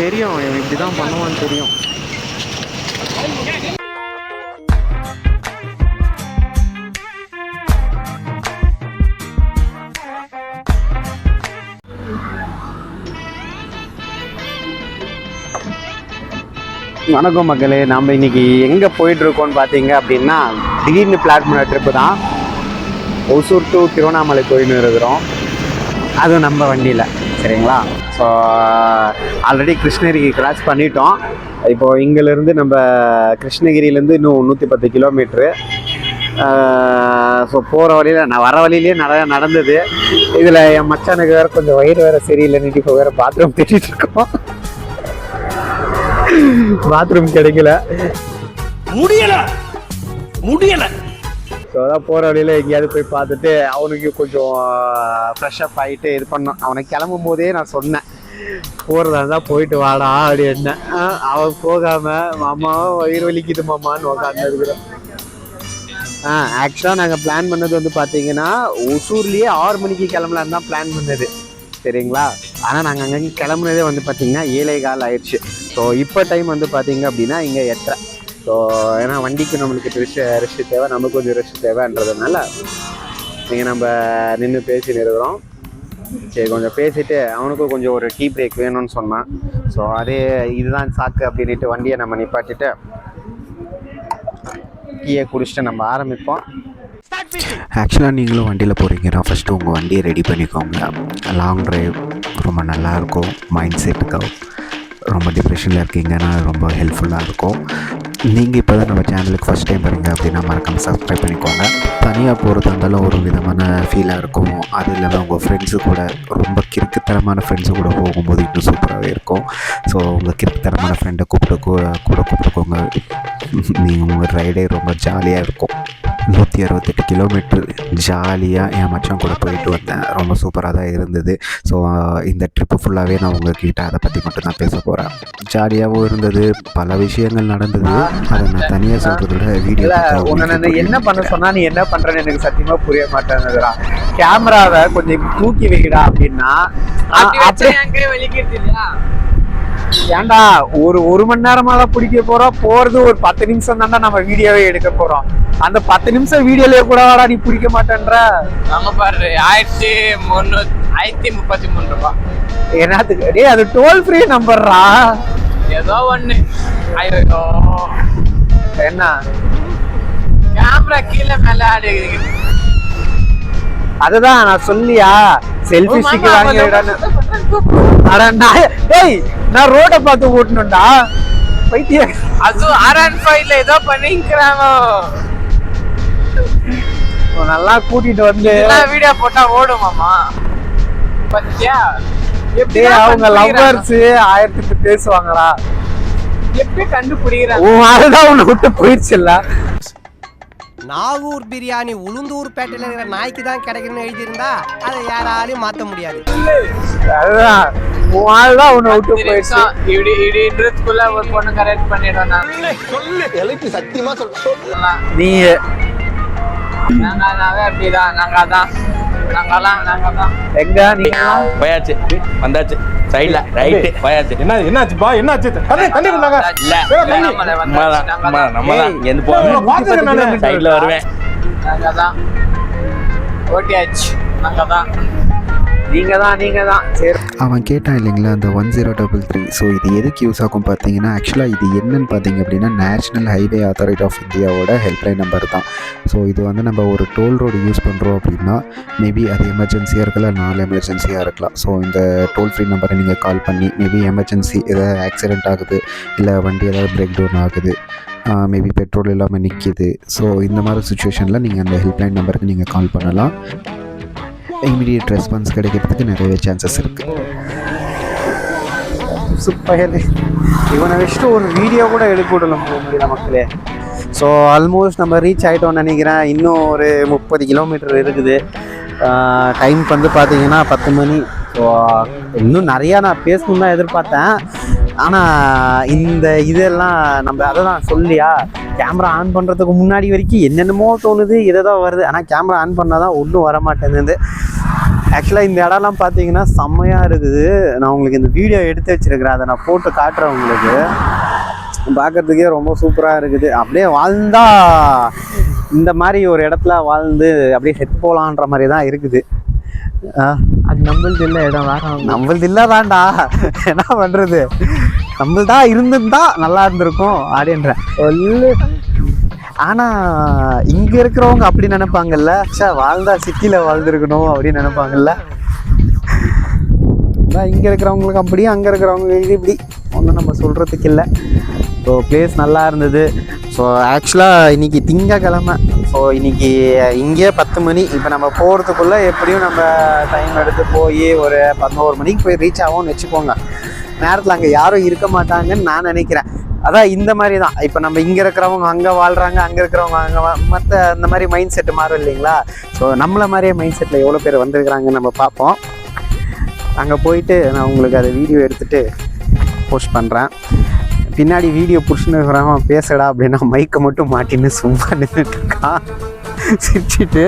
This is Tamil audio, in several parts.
தெரியும், இப்படி தான் பண்ணுவான்னு தெரியும். வணக்கம் மக்களே, நம்ம இன்னைக்கு எங்கே போயிட்டுருக்கோன்னு பார்த்தீங்க அப்படின்னா திடீர்னு பிளான் பண்ண ட்ரிப்பு தான். ஒசூர் டு திருவண்ணாமலை போயின்னு இருக்கிறோம், அதுவும் நம்ம வண்டியில். சரிங்களா? ஸோ ஆல்ரெடி கிருஷ்ணகிரி கிராஸ் பண்ணிட்டோம். இப்போது இங்கேருந்து நம்ம கிருஷ்ணகிரியிலேருந்து இன்னும் 110 கிலோமீட்ரு. ஸோ போகிற வழியில் நான் வர வழியிலே நடந்தது. இதில் என் மச்சானுக்கு வேறு கொஞ்சம் வயிறு வேறு சரியில்லைன்னு இப்போ வேறு பாத்ரூம் தேடிட்டு இருக்கோம். பாத்ரூம் கிடைக்கல, முடியல. ஸோ அதான் போகிற வழியில் எங்கேயாவது போய் பார்த்துட்டு அவனுக்கு கொஞ்சம் ஃப்ரெஷ்அப் ஆகிட்டு இது பண்ணோம். அவனுக்கு கிளம்பும் போதே நான் சொன்னேன், போகிறதா இருந்தால் போயிட்டு வாடா அப்படி என்ன. அவன் போகாமல் மாமா வயிறு வலிக்குது மாமான்னு உட்காந்து இருக்கிறோம். ஆக்சுவலாக நாங்கள் பிளான் பண்ணது வந்து பார்த்தீங்கன்னா ஒசூர்லேயே 6 மணிக்கு கிளம்பலான்னு தான் பிளான் பண்ணது. சரிங்களா? ஆனால் நாங்கள் அங்கே கிளம்புனதே வந்து பார்த்திங்கன்னா 7:15 ஆயிடுச்சு. ஸோ இப்போ டைம் வந்து பார்த்திங்க அப்படின்னா இங்கே 8:30. ஸோ ஏன்னா வண்டிக்கு நம்மளுக்கு ரெஸ்ட்டு தேவை, நமக்கு கொஞ்சம் ரெஸ்ட் தேவைன்றதுனால நீங்கள் நம்ம நின்று பேசின்னு இருக்கிறோம். சரி, கொஞ்சம் பேசிவிட்டு அவனுக்கும் கொஞ்சம் ஒரு டீ பிரேக் வேணும்னு சொன்னான். ஸோ அதே இதுதான் சாக்கு அப்படின்ட்டு வண்டியை நம்ம நிப்பாட்டிட்டு டீயை குடிச்சிட்டு நம்ம ஆரம்பிப்போம். ஆக்சுவலாக நீங்களும் வண்டியில் போகிறீங்கன்னா ஃபஸ்ட்டு உங்கள் வண்டியை ரெடி பண்ணிக்கோங்க. லாங் ட்ரைவ் ரொம்ப நல்லாயிருக்கும். மைண்ட் செட்டுக்கு ரொம்ப டிப்ரெஷனில் இருக்கீங்கன்னா ரொம்ப ஹெல்ப்ஃபுல்லாக இருக்கும். நீங்கள் இப்போ தான் நம்ம சேனலுக்கு ஃபஸ்ட் டைம் வரீங்க அப்படின்னா மறக்காமல் சப்ஸ்கிரைப் பண்ணிக்கோங்க. தனியாக போகிறதா இருந்தாலும் ஒரு விதமான ஃபீலாக இருக்கும். அது இல்லாமல் உங்கள் ஃப்ரெண்ட்ஸு கூட, ரொம்ப கிறுக்குத்தனமான ஃப்ரெண்ட்ஸு கூட போகும்போது இன்னும் சூப்பராகவே இருக்கும். ஸோ உங்கள் கிறுக்குத்தனமான ஃப்ரெண்டை கூப்பிட்டுக்கோங்க. நீங்கள் உங்கள் ரைடே ரொம்ப ஜாலியாக இருக்கும். 168 கிலோமீட்டர் ஜாலியாக என் மச்சான் கூட போயிட்டு வந்தேன். ரொம்ப சூப்பராக தான் இருந்தது. ஸோ இந்த ட்ரிப்பு ஃபுல்லாகவே நான் உங்கள்கிட்ட அதை பற்றி மட்டும்தான் பேச போகிறேன். ஜாலியாகவும் இருந்தது, பல விஷயங்கள் நடந்தது. அதை நான் தனியாக சொல்கிறத விட வீடியோ என்ன பண்ண சொன்னால் நீ என்ன பண்ணுறேன்னு எனக்கு சத்தியமாக புரிய மாட்டேங்குதுடா. கேமராவை கொஞ்சம் தூக்கி வைக்கடா அப்படின்னா ஏன்டா ஒரு மணி நேரமா தான் பிடிக்க போறோம். போறது ஒரு 10 நிமிஷம் தான்டா நம்ம வீடியோவே எடுக்க போறோம். அந்த 10 நிமிஷம் வீடியோலயே கூட வாடா நீ பிடிக்க மாட்டேன்ற. நம்ம பாரு 1333 ரூபாய் என்னத்துக்கு டேய்? அது டோல் ஃப்ரீ நம்பர்ரா, ஏதோ ஒண்ணு. ஐயோ என்ன கேமரா கீழே மேல ஆடுது. அதுதான் நான் சொல்லியா செல்ஃபி ஸ்டிக் வாங்கிடுறேன்னு. டேய் நான் ரோட பார்த்து ஓட்டணும்டா பைத்திய. அது R15ல ஏதோ பண்ணிக்கிறாங்க. நல்லா கூட்டிட்டு வந்து வீடியோ போட்டா ஓடுமாமா பத்தியா? எப்படி அவங்க லவ்வர்ஸ் 1000 பேசுவாங்களா? எப்படி கண்டுபிடிக்கிறாங்க? அதுதான் உன்னை விட்டு போயிடுச்சுல்ல. நாகூர் பிரியாணி உளுந்தூர் பேட்டையில் இருக்கிற நாய்க்கு தான் கிடைக்கணும்னு எழுதியிருந்தா அதை யாராலையும் மாற்ற முடியாது. அதுதான் உன்னை விட்டு போயிடுச்சு. இப்படின்றதுக்குள்ள ஒரு பொண்ணு கரெக்ட் பண்ணிடுவேன் நான். சத்தியமா சொல்ல நீ நாங்க அப்படிதான். நாங்கதான் எங்க நீங்க போயாச்சு, வந்தாச்சு சைடுல ரைட் போயாச்சு. என்னாச்சுப்பா? என்னாச்சு? தண்ணி பண்ணாங்க இல்ல நம்ம தான் இங்க இருந்து போவேன், சைடுல வருவேன். நாங்கதான் ஓட்டியாச்சு. நீங்க தான் சரி. அவன் கேட்டான் இல்லைங்களா அந்த 1033. ஸோ இது எதுக்கு யூஸ் ஆகும் பார்த்தீங்கன்னா, ஆக்சுவலாக இது என்னன்னு பார்த்தீங்க அப்படின்னா நேஷ்னல் ஹைவே அத்தாரிட்டி ஆஃப் இந்தியாவோட ஹெல்ப்லைன் நம்பர் தான். ஸோ இது வந்து நம்ம ஒரு டோல் ரோடு யூஸ் பண்ணுறோம் அப்படின்னா மேபி அது எமர்ஜென்சியாக இருக்கலாம், 4 எமர்ஜென்சியாக இருக்கலாம். ஸோ இந்த டோல் ஃப்ரீ நம்பரை நீங்கள் கால் பண்ணி மேபி எமர்ஜென்சி ஏதாவது ஆக்சிடென்ட் ஆகுது, இல்லை வண்டி ஏதாவது பிரேக் டவுன் ஆகுது, மேபி பெட்ரோல் இல்லாமல் நிற்கிது. ஸோ இந்த மாதிரி சுச்சுவேஷனில் நீங்கள் அந்த ஹெல்ப்லைன் நம்பருக்கு நீங்கள் கால் பண்ணலாம். இமீடியட் ரெஸ்பான்ஸ் கிடைக்கிறதுக்கு நிறைய சான்சஸ் இருக்குது. சூப்பர். இவனை வச்சுட்டு ஒரு வீடியோ கூட எடுக்க விடலாம் போக முடியல மக்களே. ஸோ ஆல்மோஸ்ட் நம்ம ரீச் ஆகிட்டோம்னு நினைக்கிறேன். இன்னும் ஒரு 30 கிலோமீட்டர் இருக்குது. டைம் வந்து பார்த்தீங்கன்னா 10 மணி. ஸோ இன்னும் நிறையா நான் பேசணுன்னு தான் எதிர்பார்த்தேன். ஆனால் இந்த இதெல்லாம் நம்ம அதை தான் சொல்லியா கேமரா ஆன் பண்ணுறதுக்கு முன்னாடி வரைக்கும் என்னென்னமோ தோணுது, இதை தான் வருது. ஆனால் கேமரா ஆன் பண்ணால் தான் ஒன்றும் வர மாட்டேங்குது. ஆக்சுவலாக இந்த இடம்லாம் பார்த்தீங்கன்னா செம்மையாக இருக்குது. நான் உங்களுக்கு இந்த வீடியோ எடுத்து வச்சிருக்கிறேன், அதை நான் போட்டு காட்டுறேன் உங்களுக்கு. பார்க்கறதுக்கே ரொம்ப சூப்பராக இருக்குது. அப்படியே வாழ்ந்தா இந்த மாதிரி ஒரு இடத்துல வாழ்ந்து அப்படியே செத்து போகலான்ற மாதிரி தான் இருக்குது. அது நம்மளது இல்லை, இடம் வேற. நம்மளது இல்லாதான்டா, என்ன பண்ணுறது, நம்மள்தா இருந்திருந்தா நல்லா இருந்திருக்கும் அப்படின்ற சொல்லு. ஆனால் இங்கே இருக்கிறவங்க அப்படி நினைப்பாங்கல்ல, சார் வாழ்ந்தா சிட்டியில் வாழ்ந்துருக்கணும் அப்படின்னு நினைப்பாங்கல்ல. இங்கே இருக்கிறவங்களுக்கு அப்படி, அங்கே இருக்கிறவங்களுக்கு இப்படி ஒன்றும் நம்ம சொல்கிறதுக்கு இல்லை. ஸோ பிளேஸ் நல்லா இருந்தது. ஸோ ஆக்சுவலாக இன்றைக்கி திங்கக்கிழமை. ஸோ இன்றைக்கி இங்கே 10 மணி. இப்போ நம்ம போகிறதுக்குள்ளே எப்படியும் நம்ம டைம் எடுத்து போய் ஒரு 11 மணிக்கு போய் ரீச் ஆகும்னு வச்சுக்கோங்க. நேரத்தில் அங்கே யாரும் இருக்க மாட்டாங்கன்னு நான் நினைக்கிறேன். அதான் இந்த மாதிரி தான். இப்போ நம்ம இங்கே இருக்கிறவங்க அங்கே வாழ்கிறாங்க, அங்கே இருக்கிறவங்க அங்கே மற்ற அந்த மாதிரி மைண்ட் செட்டு மாறும் இல்லைங்களா. ஸோ நம்மளை மாதிரியே மைண்ட் செட்டில் எவ்வளோ பேர் வந்திருக்கிறாங்கன்னு நம்ம பார்ப்போம். அங்கே போயிட்டு நான் உங்களுக்கு அதை வீடியோ எடுத்துகிட்டு போஸ்ட் பண்ணுறேன். பின்னாடி வீடியோ புடிச்சுன்னு பேசடா அப்படின்னா மைக்கை மட்டும் மாட்டின்னு சும்மா நின்றுட்டுருக்கான் சிரிச்சிட்டு.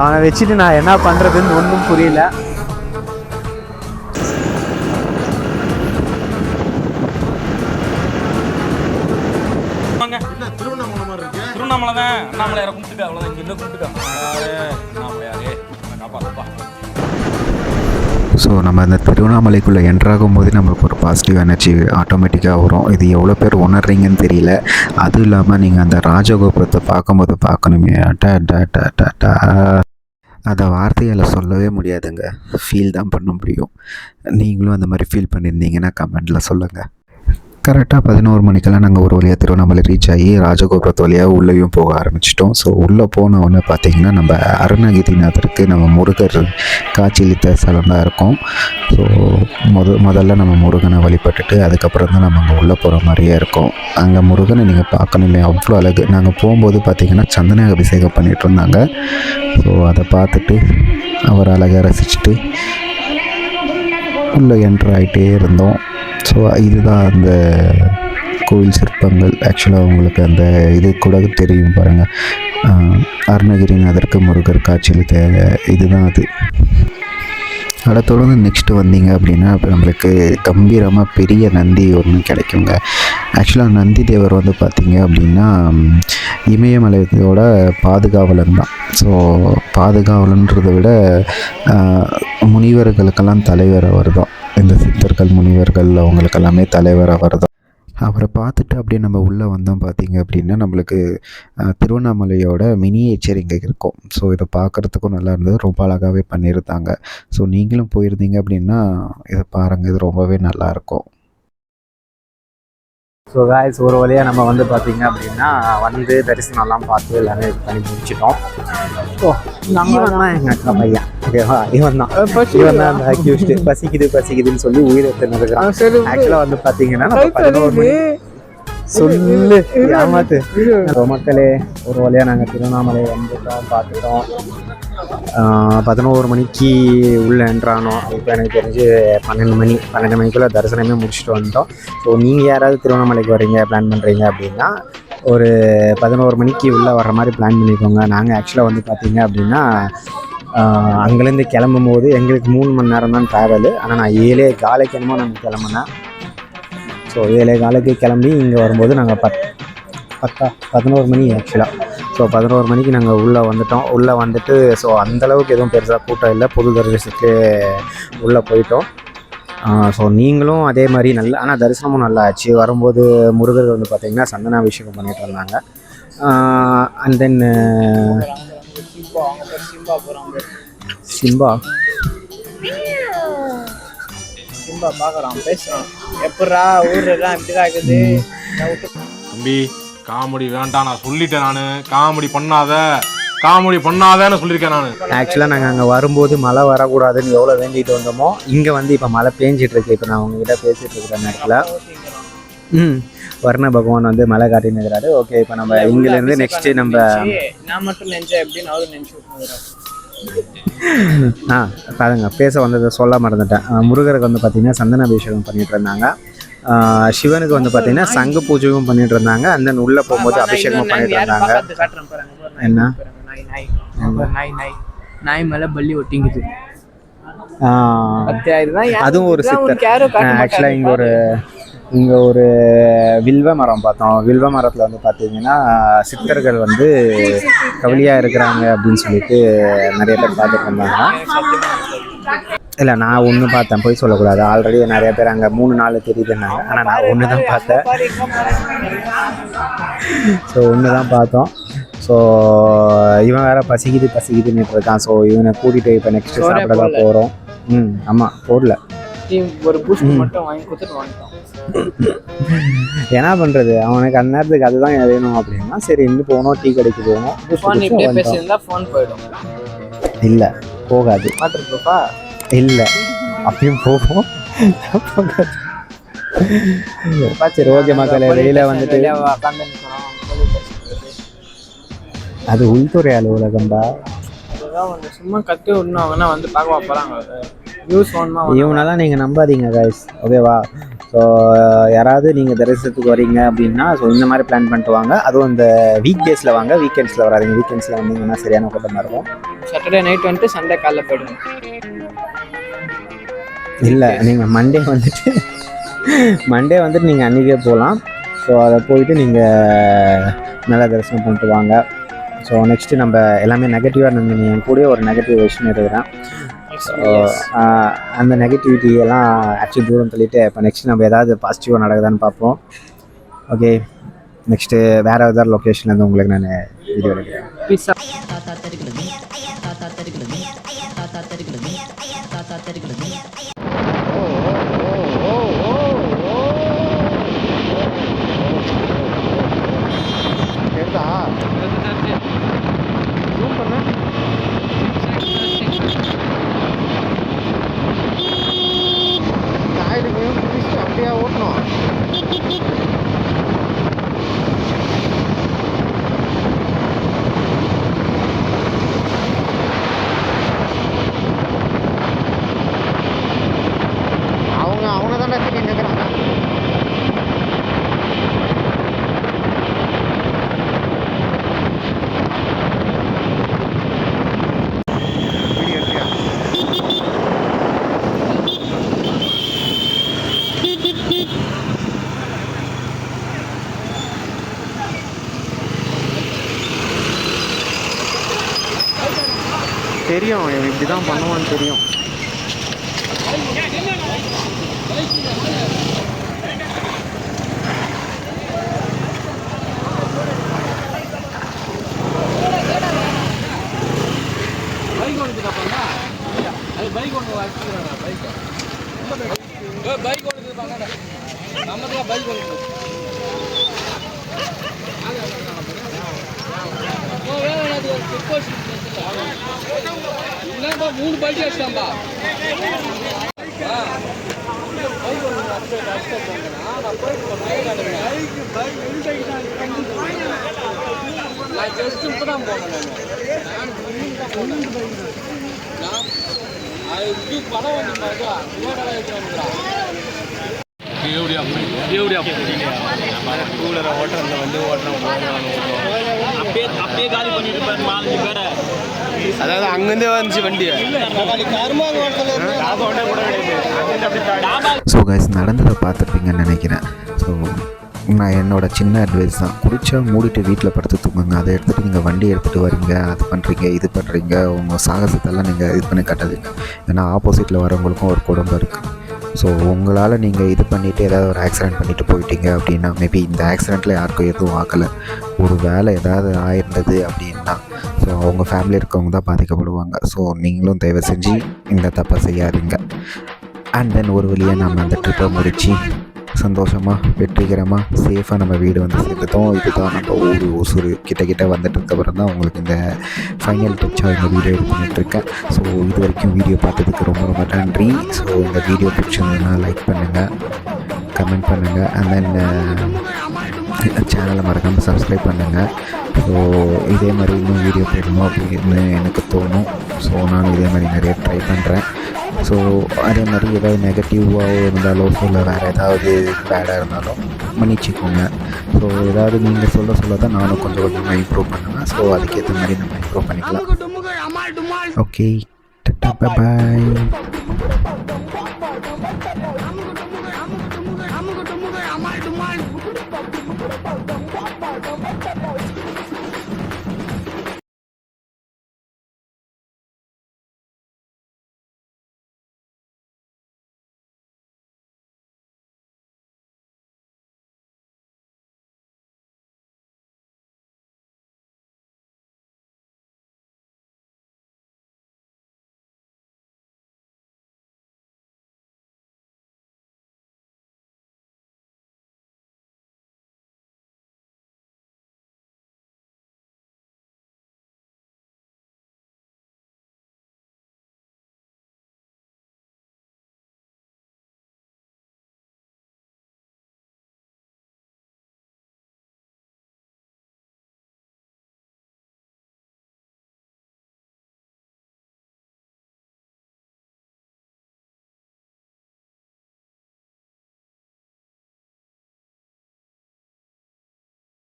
அவனை வச்சுட்டு நான் என்ன பண்ணுறதுன்னு ஒன்றும் புரியல. திருவண்ணாமலை தான். அண்ணாமலையாரை கும்பிட்டுக்க, அவ்வளோதான். இங்கே இன்னும் கும்பிட்டுக்க அண்ணாமலையாரே காப்பாற்றுப்பா. ஸோ நம்ம அந்த திருவண்ணாமலைக்குள்ளே என்ட்ராகும் போது நம்மளுக்கு ஒரு பாசிட்டிவ் எனர்ஜி ஆட்டோமேட்டிக்காக வரும். இது எவ்வளோ பேர் உணர்றீங்கன்னு தெரியல. அதுவும் இல்லாமல் நீங்கள் அந்த ராஜகோபுரத்தை பார்க்கும்போது பார்க்கணுமே, அதை வார்த்தையால் சொல்லவே முடியாதுங்க. ஃபீல் தான் பண்ண முடியும். நீங்களும் அந்த மாதிரி ஃபீல் பண்ணியிருந்தீங்கன்னா கமெண்டில் சொல்லுங்கள். கரெக்டாக 11 மணிக்கெல்லாம் நாங்கள் ஒரு வழியாக திருவண்ணாமலை ரீச் ஆகி ராஜகோபுரத்து வழியாக உள்ளேயும் போக ஆரம்பிச்சிட்டோம். ஸோ உள்ளே போனவுடனே பார்த்திங்கன்னா நம்ம அருணகிரிநாதருக்கு நம்ம முருகர் காட்சியளித்த ஸ்தலம் தான் இருக்கும். ஸோ முதல்ல நம்ம முருகனை வழிபட்டுட்டு அதுக்கப்புறம் தான் நம்ம அங்கே உள்ளே போகிற மாதிரியே இருக்கும். அங்கே முருகனை நீங்கள் பார்க்கணுமே, அவ்வளோ அழகு. நாங்கள் போகும்போது பார்த்திங்கன்னா சந்தன அபிஷேகம் பண்ணிகிட்டு இருந்தாங்க. ஸோ அதை பார்த்துட்டு அவர் அழகாக ரசிச்சுட்டு உள்ளே என்ட்ரு ஆகிட்டே இருந்தோம். ஸோ இதுதான் அந்த கோவில் சிற்பங்கள். ஆக்சுவலாக உங்களுக்கு அந்த இது கூட தெரியும் பாருங்கள், அருணகிரிநாதருக்கு முருகர் காட்சியில் தேவை. இதுதான் அது. அதை தொடர்ந்து நெக்ஸ்ட்டு வந்தீங்க அப்படின்னா நம்மளுக்கு கம்பீரமாக பெரிய நந்தி ஒன்று கிடைக்குங்க. ஆக்சுவலாக நந்தி தேவர் வந்து பார்த்திங்க அப்படின்னா இமயமலையோட பாதுகாவலன் தான். ஸோ பாதுகாவலன்றதை விட முனிவர்களுக்கெல்லாம் தலைவர் அவர் தான். இந்த சித்தர்கள் முனிவர்கள் அவங்களுக்கெல்லாமே தலைவர் அவர் தான். அவரை பார்த்துட்டு அப்படியே நம்ம உள்ளே வந்தோம் பார்த்திங்க அப்படின்னா நம்மளுக்கு திருவண்ணாமலையோட மினியேச்சர் இங்கே இருக்கும். ஸோ இதை பார்க்குறதுக்கும் நல்லா இருந்தது, ரொம்ப அழகாகவே பண்ணியிருந்தாங்க. ஸோ நீங்களும் போயிருந்தீங்க அப்படின்னா இதை பாருங்கள், இது ரொம்பவே நல்லாயிருக்கும். ஸோ காய்ஸ், ஒரு வழியாக நம்ம வந்து பார்த்திங்க அப்படின்னா வந்து தரிசனம்லாம் பார்த்து எல்லாமே இது பண்ணி முடிச்சிட்டோம். ஸோ இவன் தான் எங்கள் அக்கா பையன், ஓகேவா? இவன் தான் அந்த அக்யூஸ்டு. பசிக்குதுன்னு சொல்லி உயிரை தின்னுருக்கான். ஆக்சுவலாக வந்து பார்த்தீங்கன்னா நம்ம 11 மணி சொல்லு ஏமாத்து. மக்களே, ஒரு வழியாக நாங்கள் திருவண்ணாமலை வந்துட்டோம், பார்த்துட்டோம். 11 மணிக்கு உள்ளே என்ட்ரானோம். இப்போ எனக்கு தெரிஞ்சு 12 மணிக்குள்ளே தரிசனமே முடிச்சுட்டு வந்துட்டோம். ஸோ நீங்கள் யாராவது திருவண்ணாமலைக்கு வரீங்க, பிளான் பண்ணுறீங்க அப்படின்னா ஒரு 11 மணிக்கு உள்ளே வர்ற மாதிரி பிளான் பண்ணிக்கோங்க. நாங்கள் ஆக்சுவலாக வந்து பார்த்திங்க அப்படின்னா அங்கேருந்து கிளம்பும் போது எங்களுக்கு 3 மணி நேரம் தான் ட்ராவலு. ஆனால் நான் 7:15 என்னமோ நாங்கள் கிளம்புனேன். ஸோ 7:15 கிளம்பி இங்கே வரும்போது நாங்கள் 11 மணி ஆக்சுவலாக. ஸோ 11 மணிக்கு நாங்கள் உள்ளே வந்துட்டோம். உள்ளே வந்துட்டு ஸோ அந்தளவுக்கு எதுவும் பெருசாக கூட்டம் இல்லை, பொது தரிசனத்துக்கு உள்ளே போயிட்டோம். ஸோ நீங்களும் அதே மாதிரி நல்லா, ஆனால் தரிசனமும் நல்லா ஆச்சு. வரும்போது முருகர் வந்து பார்த்திங்கன்னா சந்தனாபிஷேகம் பண்ணிகிட்டு இருந்தாங்க. அண்ட் தென் சிம்பா பார்க்குறான், பேசுகிறான். எப்படா ஊர்லாம் இப்படிதான் இருக்குது தம்பி, காமெடி வேண்டாம், நான் சொல்லிட்டேன். நான் காமெடி பண்ணாதேன்னு சொல்லியிருக்கேன் நான். ஆக்சுவலாக நாங்கள் அங்கே வரும்போது மழை வரக்கூடாதுன்னு எவ்வளோ வேண்டிகிட்டு வந்தோமோ, இங்கே வந்து இப்போ மழை பேஞ்சிட்ருக்கு. இப்போ நான் உங்ககிட்ட பேசிகிட்டு இருக்கிற நேரத்தில் வர்ண பகவான் வந்து மழை காட்டின்னு இருக்கிறாரு. ஓகே, இப்போ நம்ம இங்கிலேருந்து நெக்ஸ்ட்டு நம்ம நான் மட்டும் நினச்சேன் எப்படின்னு அவரு நினச்சி பாருங்க, பேச வந்ததை சொல்ல மறந்துட்டேன். முருகருக்கு வந்து பார்த்திங்கன்னா சந்தனாபிஷேகம் பண்ணிகிட்டு இருந்தாங்க. சிவனுக்கு வந்து பார்த்திங்கன்னா சங்கு பூஜையும் பண்ணிட்டு இருந்தாங்க. அந்த உள்ளே போகும்போது அபிஷேகமும் பண்ணிட்டு இருந்தாங்க. என்ன நாய் மேலே பள்ளி ஒட்டிங்குது. அதுவும் ஒரு சித்தர். ஆக்சுவலாக இங்கே ஒரு வில்வ மரம் பார்த்தோம். வில்வ மரத்தில் வந்து பார்த்தீங்கன்னா சித்தர்கள் வந்து கவலியாக இருக்கிறாங்க அப்படின்னு சொல்லிட்டு நிறைய பேர் பார்த்துட்டு இருந்தாங்க. இல்லை, நான் ஒன்று பார்த்தேன், போய் சொல்லக்கூடாது. ஆல்ரெடி நிறைய பேர் அங்கே 3-4 தெரியுதுன்னாங்க. ஆனால் நான் ஒன்று தான் பார்த்தேன். ஸோ ஒன்று தான் பார்த்தோம். ஸோ இவன் வேறு பசிக்குதுன்னு இருக்கான். ஸோ இவனை கூட்டிகிட்டு இப்போ நெக்ஸ்ட்டு சாப்பிட தான் போகிறோம். ஆமாம், போடல. ஒரு பூஸ்ட் மட்டும் வாங்கி கொடுத்துட்டு வாங்கிட்டோம். என்ன பண்ணுறது, அவனுக்கு அந்த நேரத்துக்கு அதுதான் வேணும் அப்படின்னா சரி இன்னும் போகணும், டீ கடைக்கு போகணும். ஃபோன் போயிடும். இல்லை, போகாது. வாட்டர் ப்ரூஃபா? இல்லை, அப்பயும் போகும். சரி, ஓகே மக்களே, வெளியில் வந்துட்டு அது உள்துறை அலுவலகம்டா. சும்மா கற்று விடணும் வந்து பார்க்க போகிறாங்க. நியூஸ் இவனெல்லாம் நீங்கள் நம்பாதீங்க கைஸ், ஓகேவா? ஸோ யாராவது நீங்கள் தரிசனத்துக்கு வரீங்க அப்படின்னா ஸோ இந்த மாதிரி பிளான் பண்ணிட்டு வாங்க. அதுவும் இந்த வீக் டேஸில் வாங்க, வீக்கெண்ட்ஸில் வராதிங்க. வீக்கெண்ட்ஸில் வந்தீங்கன்னா சரியான கூட்டமாக இருக்கும். சாட்டர்டே நைட் வந்துட்டு சண்டே காலைல போயிடுங்க. இல்லை, நீங்கள் மண்டே வந்துட்டு நீங்கள் அன்றைக்கே போகலாம். ஸோ அதை போயிட்டு நீங்கள் நல்லா தரிசனம் பண்ணிட்டு வாங்க. ஸோ நெக்ஸ்ட்டு நம்ம எல்லாமே நெகட்டிவாக இருந்தீங்க, என் கூட ஒரு நெகட்டிவ் விஷயம் இருக்கிறேன். அந்த நெகட்டிவிட்டியெல்லாம் ஆக்சுவலி தூரம் தள்ளிட்டு இப்போ நெக்ஸ்ட் நம்ம ஏதாவது பாசிட்டிவாக நடக்குதான்னு பார்ப்போம். ஓகே, நெக்ஸ்ட்டு வேறு ஏதாவது லொக்கேஷன்லேருந்து உங்களுக்கு நான் வீடியோ எடுக்கிறேன். அப்படியே ஓட்டணும். அவங்க தான் திட்டி நிற்கிறாங்க. தெரியும், இப்படி தான் பண்ணுவான்னு தெரியும். மூணு பைக் அடிச்சாம்பா. நான் ஜஸ்ட் இப்பதான் போனேன். படம் வந்து அப்படியே காலி பண்ணிட்டு பாரு 4-5 பேரை. அதாவது அங்கேருந்தே வந்துச்சு வண்டி. ஸோ கைஸ், நடந்ததை பார்த்துருப்பீங்கன்னு நினைக்கிறேன். ஸோ நான் என்னோடய சின்ன அட்வைஸ் தான், குடித்தா மூடிட்டு வீட்டில் படுத்து தூங்குங்க. அதை எடுத்துகிட்டு நீங்கள் வண்டி எடுத்துகிட்டு வரீங்க, அது பண்ணுறீங்க, இது பண்ணுறீங்க, உங்கள் சாகசத்தெல்லாம் நீங்கள் இது பண்ணி காட்டாதீங்க. ஏன்னா ஆப்போசிட்டில் வரவங்களுக்கும் ஒரு குடும்பம் இருக்குது. ஸோ உங்களால் நீங்கள் இது பண்ணிவிட்டு ஏதாவது ஒரு ஆக்சிடெண்ட் பண்ணிவிட்டு போயிட்டீங்க அப்படின்னா, மேபி இந்த ஆக்சிடெண்ட்டில் யாருக்கும் எதுவும் ஆகலை, ஒரு வேலை ஏதாவது ஆயிருந்தது அப்படின்னா ஸோ அவங்க ஃபேமிலி இருக்கவங்க தான் பாதிக்கப்படுவாங்க. ஸோ நீங்களும் தயவு செஞ்சு இந்த தப்பை செய்யாதீங்க. அண்ட் தென் ஒரு வழியாக நம்ம அந்த ட்ரிப்பை முடித்து சந்தோஷமாக வெற்றிகரமாக சேஃபாக நம்ம வீடு வந்து சேர்ந்துட்டோம். இதுதான் நம்ம ஊர் ஒசூர் கிட்ட வந்துட்டு இருக்கப்புறம் தான் உங்களுக்கு இந்த ஃபைனல் டச்சாக இந்த வீடியோ இது பண்ணிகிட்ருக்கேன். ஸோ இது வரைக்கும் வீடியோ பார்த்ததுக்கு ரொம்ப ரொம்ப நன்றி. ஸோ இந்த வீடியோ பிடிச்சிருந்ததுன்னா லைக் பண்ணுங்கள், கமெண்ட் பண்ணுங்கள், அண்ட் தென் சேனலை மறக்காமல் சப்ஸ்கிரைப் பண்ணுங்கள். ஸோ இதே மாதிரி இன்னும் வீடியோ போடணும் அப்படின்னு எனக்கு தோணும். ஸோ நானும் இதே மாதிரி நிறைய ட்ரை பண்ணுறேன். ஸோ அதே மாதிரி ஏதாவது நெகட்டிவாக இருந்தாலோ இல்லை வேறு ஏதாவது பேடாக இருந்தாலும் மன்னிச்சிக்கோங்க. ஸோ ஏதாவது நீங்கள் சொல்ல தான் நானும் கொஞ்சம் கொஞ்சமாக இம்ப்ரூவ் பண்ணுவேன். ஸோ அதுக்கேற்ற மாதிரி நம்ம இம்ப்ரூவ் பண்ணிக்கலாம். Okay, Tata, bye bye.